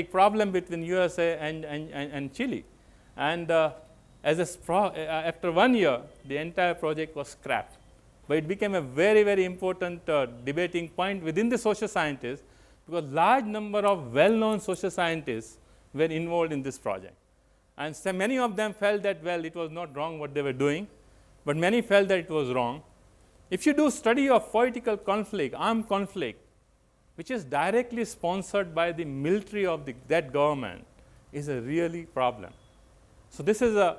problem between USA and Chile. And after 1 year, the entire project was scrapped. But it became a very, very important debating point within the social scientists, because large number of well-known social scientists were involved in this project. And so many of them felt that, well, it was not wrong what they were doing, but many felt that it was wrong. If you do study of political conflict, armed conflict, which is directly sponsored by the military of that government, is a really problem. So this is a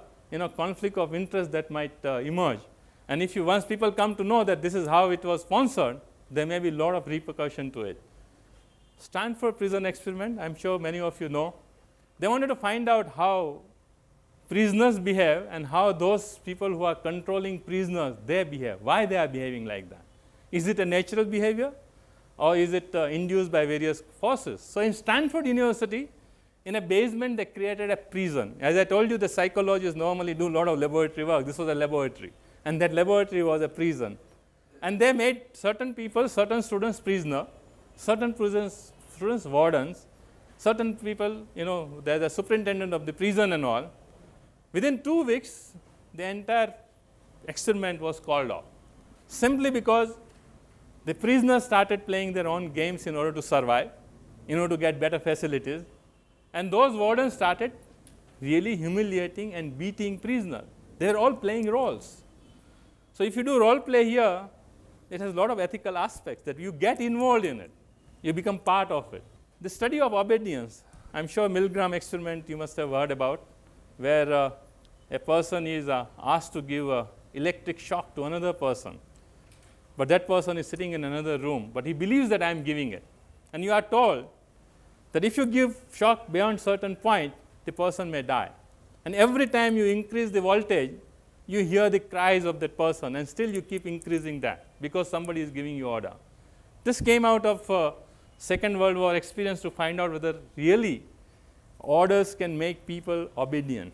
conflict of interest that might emerge. And if once people come to know that this is how it was sponsored, there may be a lot of repercussion to it. Stanford prison experiment, I'm sure many of you know. They wanted to find out how prisoners behave and how those people who are controlling prisoners, they behave, why they are behaving like that. Is it a natural behavior, or is it induced by various forces? So in Stanford University, in a basement, they created a prison. As I told you, the psychologists normally do a lot of laboratory work. This was a laboratory, and that laboratory was a prison. And they made certain people, certain students prisoner, certain students wardens, certain people, they're the superintendent of the prison and all. Within 2 weeks, the entire experiment was called off, simply because the prisoners started playing their own games in order to survive, in order to get better facilities. And those wardens started really humiliating and beating prisoners. They are all playing roles. So if you do role play here, it has a lot of ethical aspects that you get involved in it. You become part of it. The study of obedience, I'm sure Milgram experiment you must have heard about, where a person is asked to give an electric shock to another person. But that person is sitting in another room, but he believes that I am giving it. And you are told that if you give shock beyond certain point, the person may die. And every time you increase the voltage, you hear the cries of that person, and still you keep increasing that because somebody is giving you order. This came out of Second World War experience to find out whether really orders can make people obedient.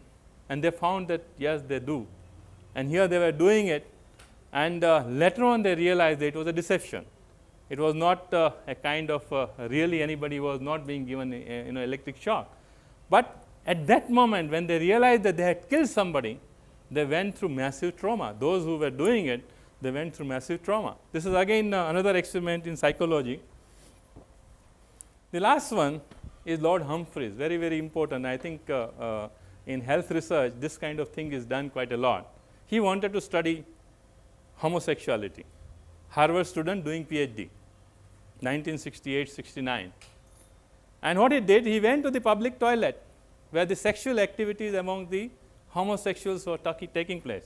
And they found that yes, they do. And here they were doing it, and later on they realized that it was a deception. It was not a kind of really anybody was not being given electric shock. But at that moment, when they realized that they had killed somebody, they went through massive trauma. Those who were doing it, they went through massive trauma. This is again another experiment in psychology. The last one is Lord Humphreys, very, very important. I think in health research, this kind of thing is done quite a lot. He wanted to study homosexuality. Harvard student doing PhD, 1968-69. And what he did, he went to the public toilet where the sexual activities among the homosexuals were taking place.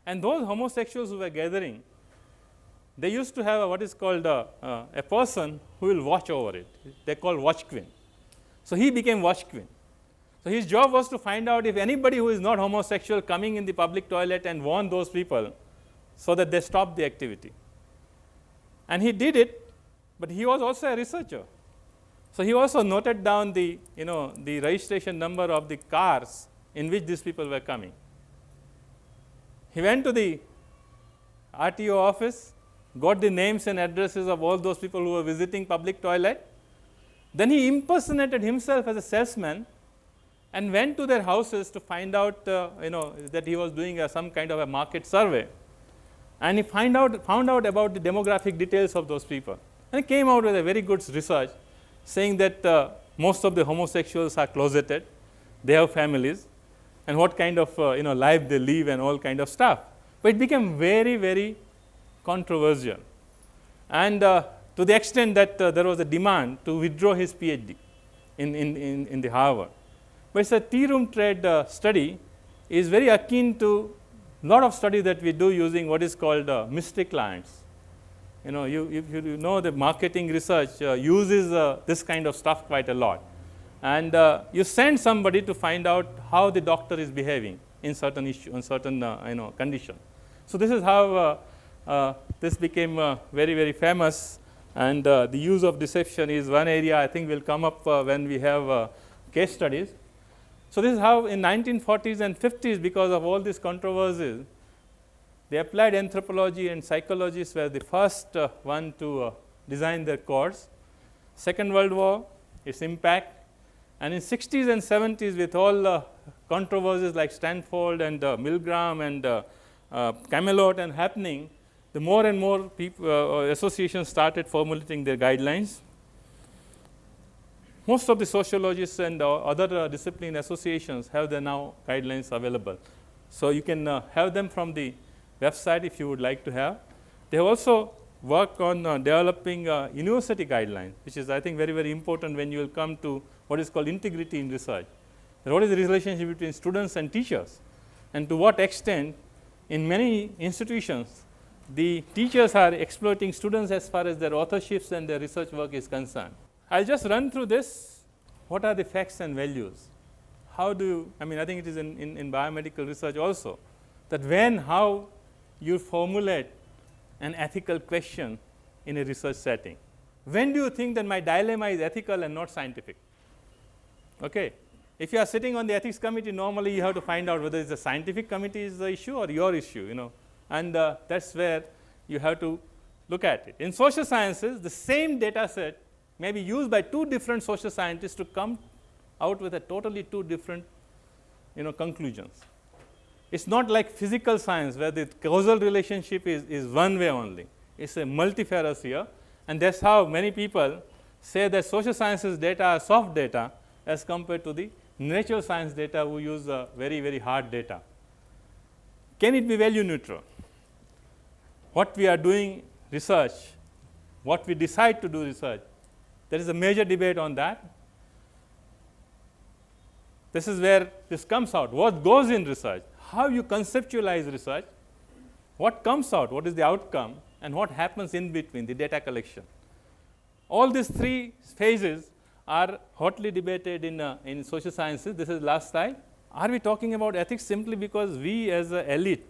And those homosexuals who were gathering, they used to have what is called a person who will watch over it. They call watch queen. So he became watch queen. So his job was to find out if anybody who is not homosexual coming in the public toilet and warn those people so that they stop the activity. And he did it, but he was also a researcher. So he also noted down the registration number of the cars in which these people were coming. He went to the RTO office, got the names and addresses of all those people who were visiting public toilet. Then he impersonated himself as a salesman and went to their houses to find out that he was doing some kind of a market survey. And he found out about the demographic details of those people. And he came out with a very good research saying that most of the homosexuals are closeted, they have families, and what kind of life they live and all kind of stuff. But it became very, very controversial. And to the extent that there was a demand to withdraw his PhD in the Harvard. But it's a tea room trade study is very akin to a lot of studies that we do using what is called mystery clients. If you know the marketing research uses this kind of stuff quite a lot. And you send somebody to find out how the doctor is behaving in certain issue, in certain condition. So this is how this became very, very famous. And the use of deception is one area I think will come up when we have case studies. So this is how in 1940s and 50s, because of all these controversies, the applied anthropology and psychologists were the first one to design their course. Second World War, its impact, And in 60s and 70s, with all controversies like Stanford and Milgram and Camelot and happening, the more and more people, associations started formulating their guidelines. Most of the sociologists and other discipline associations have their now guidelines available. So you can have them from the website if you would like to have. They have also worked on developing university guidelines, which is I think very, very important when you will come to what is called integrity in research. And what is the relationship between students and teachers, and to what extent in many institutions the teachers are exploiting students as far as their authorships and their research work is concerned. I will just run through this. What are the facts and values? How do you, I mean, I think it is in biomedical research also, that when, how you formulate an ethical question in a research setting. When do you think that my dilemma is ethical and not scientific? Okay. If you are sitting on the ethics committee, normally you have to find out whether it's the scientific committee is the issue or your issue, you know, and that's where you have to look at it. In social sciences, the same data set may be used by two different social scientists to come out with a totally two different, you know, conclusions. It's not like physical science where the causal relationship is one way only. It's a multifarious here, and that's how many people say that social sciences data are soft data as compared to the natural science data who use very, very hard data. Can it be value neutral? What we are doing research, what we decide to do research, there is a major debate on that. This is where this comes out. What goes in research? How you conceptualize research? What comes out? What is the outcome? And what happens in between, the data collection? All these three phases are hotly debated in social sciences. This is last slide. Are we talking about ethics simply because we as an elite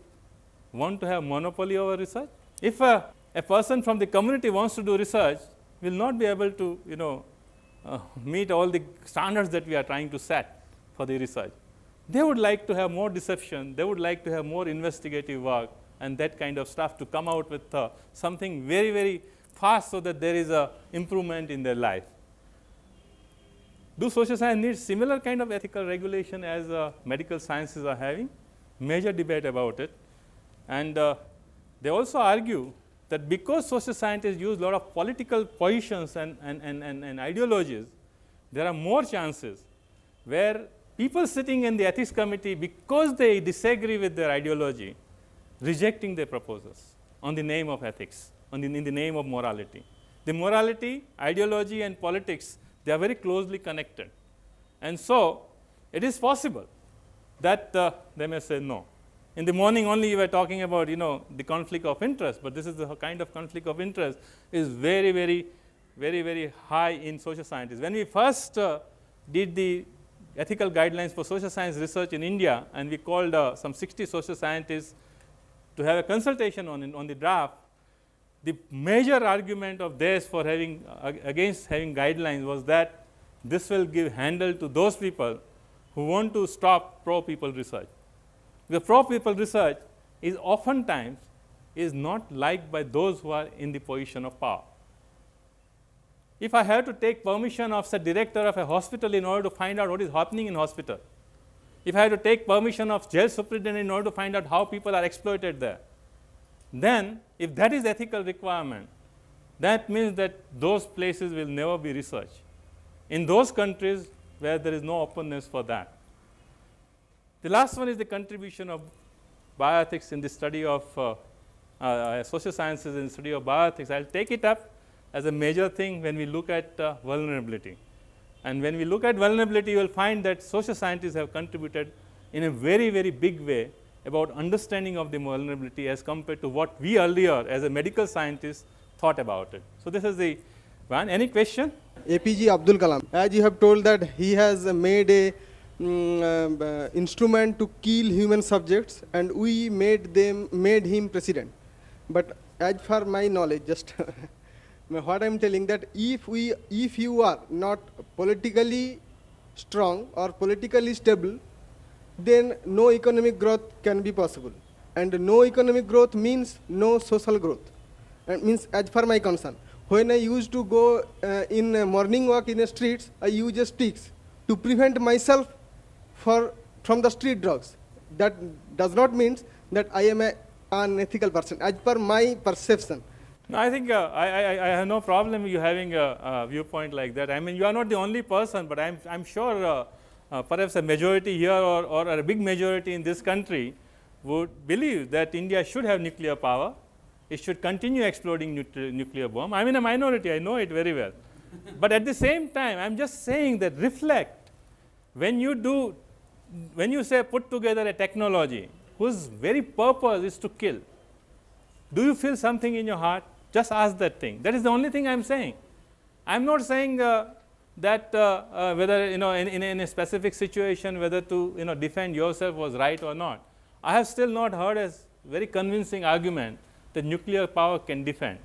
want to have monopoly over research? If a person from the community wants to do research, will not be able to, you know, meet all the standards that we are trying to set for the research. They would like to have more deception, they would like to have more investigative work and that kind of stuff to come out with something very, very fast so that there is a improvement in their life. Do social science need similar kind of ethical regulation as medical sciences are having? Major debate about it. And they also argue that because social scientists use a lot of political positions and ideologies, there are more chances where people sitting in the ethics committee, because they disagree with their ideology, rejecting their proposals on the name of ethics, in the name of morality. The morality, ideology and politics, they are very closely connected. And so, it is possible that they may say no. In the morning only you were talking about, you know, the conflict of interest, but this is the kind of conflict of interest is very, very, very, very high in social sciences. When we first did the ethical guidelines for social science research in India, and we called some 60 social scientists to have a consultation on the draft, the major argument of theirs for having against having guidelines was that this will give handle to those people who want to stop pro-people research. The pro-people research is oftentimes is not liked by those who are in the position of power. If I have to take permission of the director of a hospital in order to find out what is happening in hospital, if I have to take permission of jail superintendent in order to find out how people are exploited there, then if that is ethical requirement, that means that those places will never be researched. In those countries where there is no openness for that. The last one is the contribution of bioethics in the study of social sciences in the study of bioethics. I will take it up as a major thing when we look at vulnerability. And when we look at vulnerability, you will find that social scientists have contributed in a very, very big way about understanding of the vulnerability as compared to what we earlier as a medical scientist thought about it. So, this is the one. Any question? APJ Abdul Kalam, as you have told that he has made a instrument to kill human subjects and we made him president. But as for my knowledge, just what I am telling that if you are not politically strong or politically stable, then no economic growth can be possible. And no economic growth means no social growth. And means as per my concern. When I used to go in morning walk in the streets, I use sticks. to prevent myself from the street drugs. That does not mean that I am an unethical person, as per my perception. No, I think I have no problem with you having a viewpoint like that. I mean, you are not the only person, but I'm sure perhaps a majority here or a big majority in this country would believe that India should have nuclear power. It should continue exploding nuclear bomb. I'm in a minority, I know it very well. But at the same time, I'm just saying that reflect. When you say put together a technology whose very purpose is to kill, do you feel something in your heart? Just ask that thing. That is the only thing I'm saying. I'm not saying that whether in a specific situation whether to defend yourself was right or not. I have still not heard a very convincing argument that nuclear power can defend.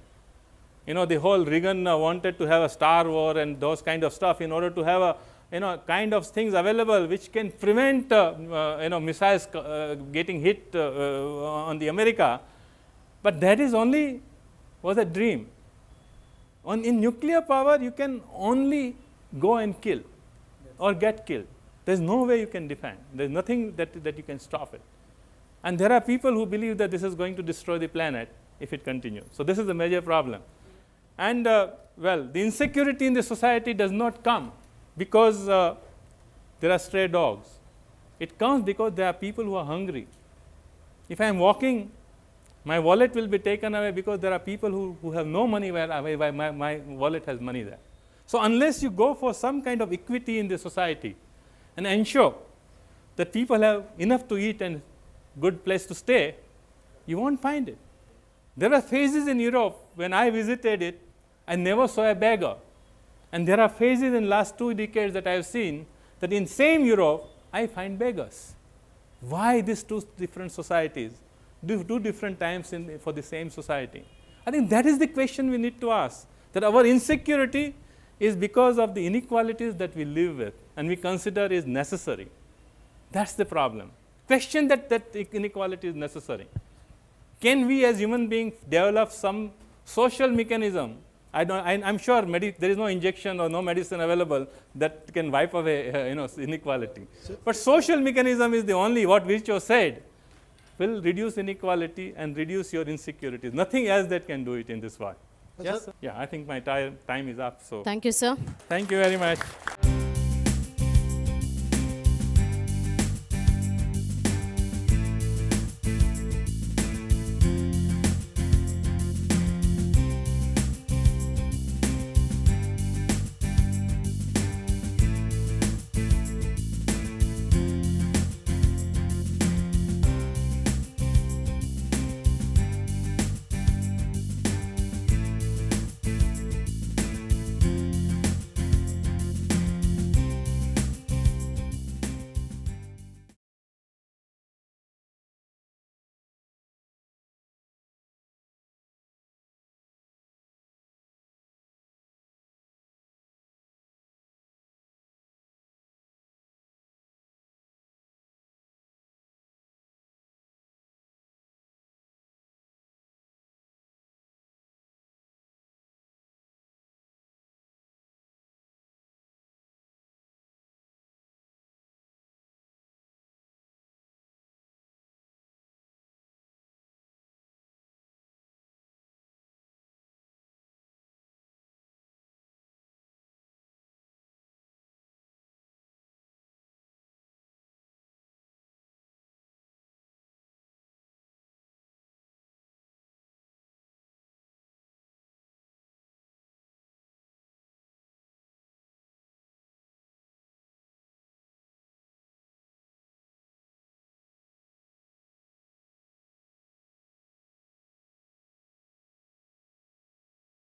The whole Reagan wanted to have a Star War and those kind of stuff in order to have a kind of things available which can prevent missiles getting hit on the America. But that is was a dream. In nuclear power, you can only go and kill or get killed. There is no way you can defend. There is nothing that you can stop it. And there are people who believe that this is going to destroy the planet if it continues. So this is a major problem. And well, the insecurity in the society does not come because there are stray dogs. It comes because there are people who are hungry. If I am walking, my wallet will be taken away because there are people who have no money where my wallet has money there. So unless you go for some kind of equity in the society and ensure that people have enough to eat and good place to stay, you won't find it. There are phases in Europe when I visited it, I never saw a beggar. And there are phases in last 2 decades that I have seen that in same Europe, I find beggars. Why these two different societies? Two different times for the same society. I think that is the question we need to ask, that our insecurity is because of the inequalities that we live with and we consider is necessary. That's the problem. Question that inequality is necessary. Can we as human beings develop some social mechanism? I'm sure there is no injection or no medicine available that can wipe away inequality. But social mechanism is the only, what Virchow said, will reduce inequality and reduce your insecurities. Nothing else that can do it in this world. Yes? Yeah, I think my time is up. So Thank you, sir. thank you very much.